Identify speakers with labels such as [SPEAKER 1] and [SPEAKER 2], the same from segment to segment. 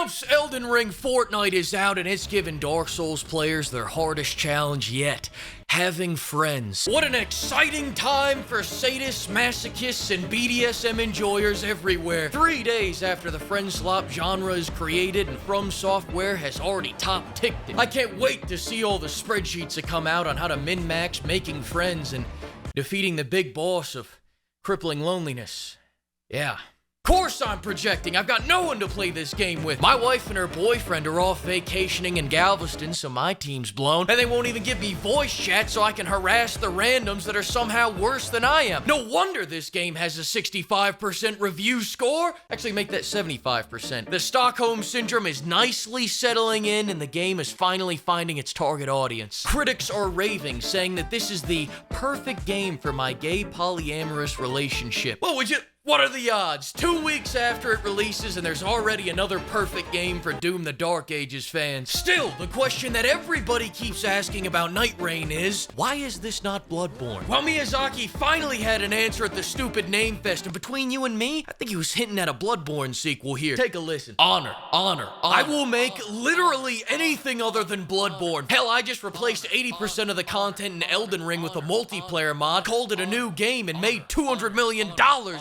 [SPEAKER 1] Champs, Elden Ring Fortnite is out and it's given Dark Souls players their hardest challenge yet. Having friends. What an exciting time for sadists, masochists, and BDSM enjoyers everywhere. 3 days after the friend slop genre is created and FromSoftware has already top-ticked it. I can't wait to see all the spreadsheets that come out on how to min-max making friends and defeating the big boss of crippling loneliness. Yeah. Of course I'm projecting. I've got no one to play this game with. My wife and her boyfriend are off vacationing in Galveston, so my team's blown. And they won't even give me voice chat so I can harass the randoms that are somehow worse than I am. No wonder this game has a 65% review score. Actually, make that 75%. The Stockholm Syndrome is nicely settling in and the game is finally finding its target audience. Critics are raving, saying that this is the perfect game for my gay polyamorous relationship. What are the odds? 2 weeks after it releases and there's already another perfect game for Doom the Dark Ages fans. Still, the question that everybody keeps asking about Nightreign is, why is this not Bloodborne? Well, Miyazaki finally had an answer at the stupid name fest, and between you and me, I think he was hinting at a Bloodborne sequel here. Take a listen. Honor. I will make literally anything other than Bloodborne. Hell, I just replaced 80% of the content in Elden Ring with a multiplayer mod, called it a new game, and made $200 million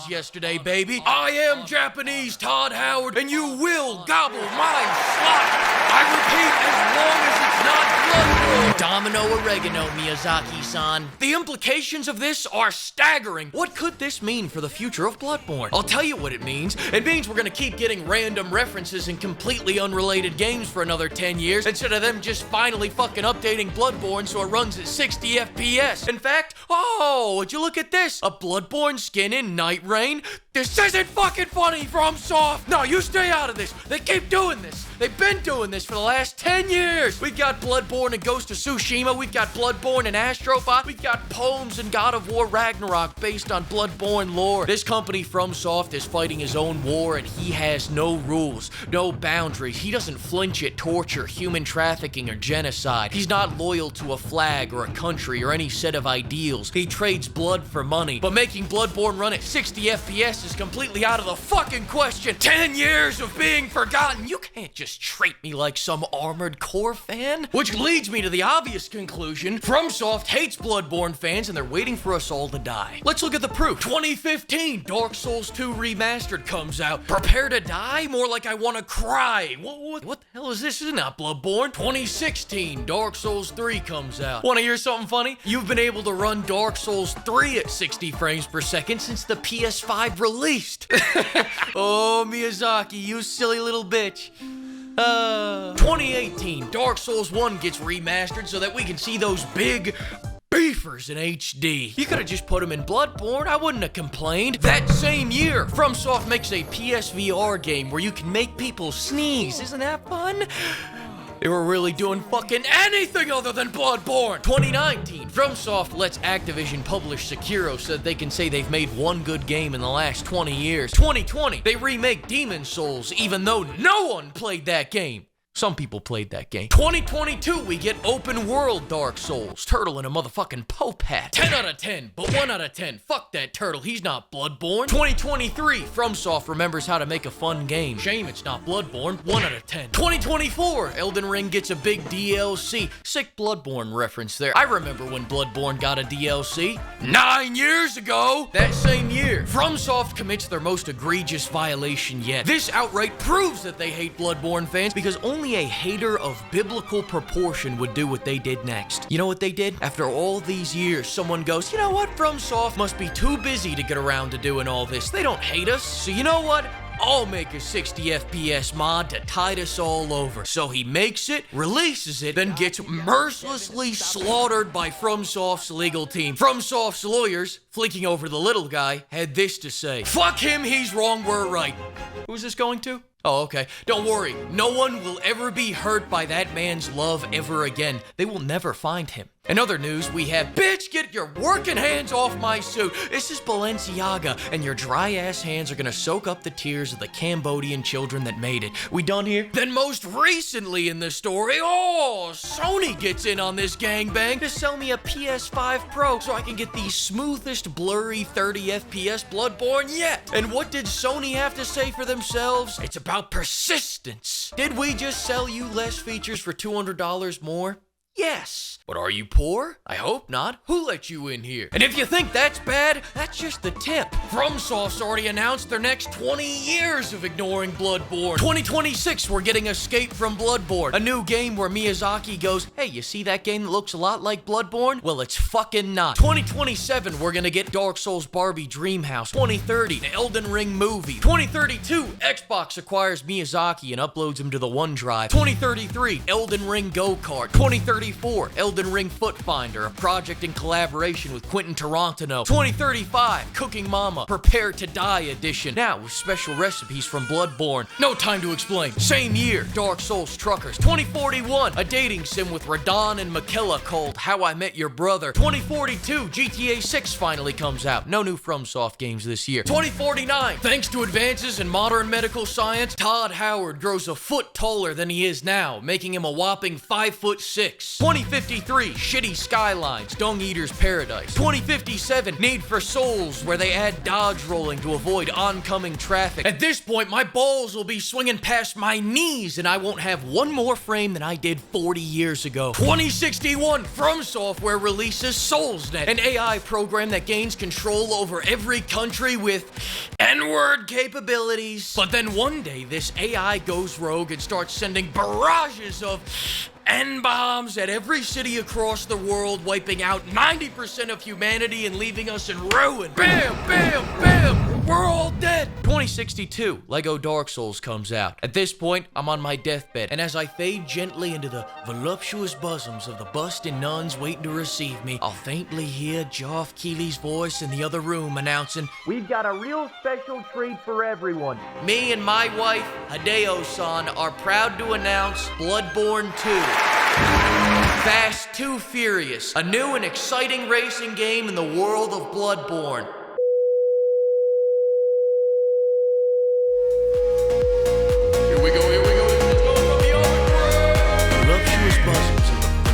[SPEAKER 1] yesterday, baby. I am Japanese Todd Howard, and you will gobble my slot. I repeat, as long as it's not Bloodborne. Domino oregano, Miyazaki-san. The implications of this are staggering. What could this mean for the future of Bloodborne? I'll tell you what it means. It means we're gonna keep getting random references in completely unrelated games for another 10 years, instead of them just finally fucking updating Bloodborne so it runs at 60 FPS. In fact, would you look at this? A Bloodborne skin in Nightreign? This isn't fucking funny, FromSoft! No, you stay out of this. They keep doing this. They've been doing this for the last 10 years. We've got Bloodborne and Ghost of Tsushima. We've got Bloodborne and Astrobot. We've got poems and God of War Ragnarok based on Bloodborne lore. This company, FromSoft, is fighting his own war and he has no rules, no boundaries. He doesn't flinch at torture, human trafficking, or genocide. He's not loyal to a flag or a country or any set of ideals. He trades blood for money. But making Bloodborne run at 60 FPS is completely out of the fucking question. 10 years of being forgotten. You can't just treat me like some Armored Core fan. Which leads me to the obvious conclusion. FromSoft hates Bloodborne fans and they're waiting for us all to die. Let's look at the proof. 2015, Dark Souls 2 Remastered comes out. Prepare to die? More like I want to cry. What the hell is this? This is not Bloodborne. 2016, Dark Souls 3 comes out. Want to hear something funny? You've been able to run Dark Souls 3 at 60 frames per second since the PS5 released. Oh, Miyazaki, you silly little bitch. 2018, Dark Souls 1 gets remastered so that we can see those big beefers in HD. You could have just put them in Bloodborne, I wouldn't have complained. That same year, FromSoft makes a PSVR game where you can make people sneeze. Isn't that fun? They were really doing fucking anything other than Bloodborne. 2019, FromSoft lets Activision publish Sekiro so that they can say they've made one good game in the last 20 years. 2020, they remake Demon Souls even though no one played that game. Some people played that game. 2022, we get open world Dark Souls. Turtle in a motherfucking Pope hat. 10 out of 10, but 1 out of 10. Fuck that turtle, he's not Bloodborne. 2023, FromSoft remembers how to make a fun game. Shame it's not Bloodborne. 1 out of 10. 2024, Elden Ring gets a big DLC. Sick Bloodborne reference there. I remember when Bloodborne got a DLC. 9 years ago! That same year, FromSoft commits their most egregious violation yet. This outright proves that they hate Bloodborne fans because only a hater of biblical proportion would do what they did next. You know what they did? After all these years, someone goes, you know what? FromSoft must be too busy to get around to doing all this. They don't hate us. So you know what? I'll make a 60 FPS mod to tide us all over. So he makes it, releases it, then gets mercilessly slaughtered by FromSoft's legal team. FromSoft's lawyers, flicking over the little guy, had this to say. Fuck him, he's wrong, we're right. Who's this going to? Oh, okay. Don't worry. No one will ever be hurt by that man's love ever again. They will never find him. In other news, we have, bitch, get your working hands off my suit. This is Balenciaga, and your dry-ass hands are gonna soak up the tears of the Cambodian children that made it. We done here? Then most recently in the story, Sony gets in on this gangbang to sell me a PS5 Pro so I can get the smoothest most blurry 30 FPS Bloodborne yet. And what did Sony have to say for themselves? It's about persistence. Did we just sell you less features for $200 more? Yes. But are you poor? I hope not. Who let you in here? And if you think that's bad, that's just the tip. FromSoft's already announced their next 20 years of ignoring Bloodborne. 2026, we're getting Escape from Bloodborne, a new game where Miyazaki goes, hey, you see that game that looks a lot like Bloodborne? Well, it's fucking not. 2027, we're gonna get Dark Souls Barbie Dreamhouse. 2030, the Elden Ring movie. 2032, Xbox acquires Miyazaki and uploads him to the OneDrive. 2033, Elden Ring Go-Kart. 2034, Elden Ring Foot Finder, a project in collaboration with Quentin Tarantino. 2035, Cooking Mama, Prepare to Die edition, now with special recipes from Bloodborne. No time to explain. Same year, Dark Souls Truckers. 2041, a dating sim with Radon and Mikella called How I Met Your Brother. 2042, GTA 6 finally comes out. No new FromSoft games this year. 2049, thanks to advances in modern medical science, Todd Howard grows a foot taller than he is now, making him a whopping 5'6". 2053, Shitty Skylines, Dung Eater's Paradise. 2057, Need for Souls, where they add dodge rolling to avoid oncoming traffic. At this point, my balls will be swinging past my knees and I won't have one more frame than I did 40 years ago. 2061, FromSoftware releases SoulsNet, an AI program that gains control over every country with N-word capabilities. But then one day, this AI goes rogue and starts sending barrages of N-bombs at every city across the world, wiping out 90% of humanity and leaving us in ruin. Bam, bam, bam, we're all dead. 2062, Lego Dark Souls comes out. At this point, I'm on my deathbed, and as I fade gently into the voluptuous bosoms of the busted nuns waiting to receive me, I'll faintly hear Geoff Keighley's voice in the other room announcing, we've got a real special treat for everyone. Me and my wife, Hideo-san, are proud to announce Bloodborne 2. Fast 2 Furious, a new and exciting racing game in the world of Bloodborne. Here we go, let's go from the overworld. Voluptuous bosoms,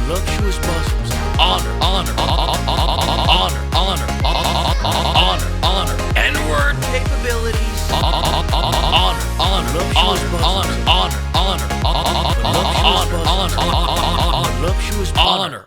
[SPEAKER 1] voluptuous bosoms. Honor, honor, honor, honor, honor, honor. N-word capabilities. Honor, honor, honor, honor, honor, honor, honor, honor, honor,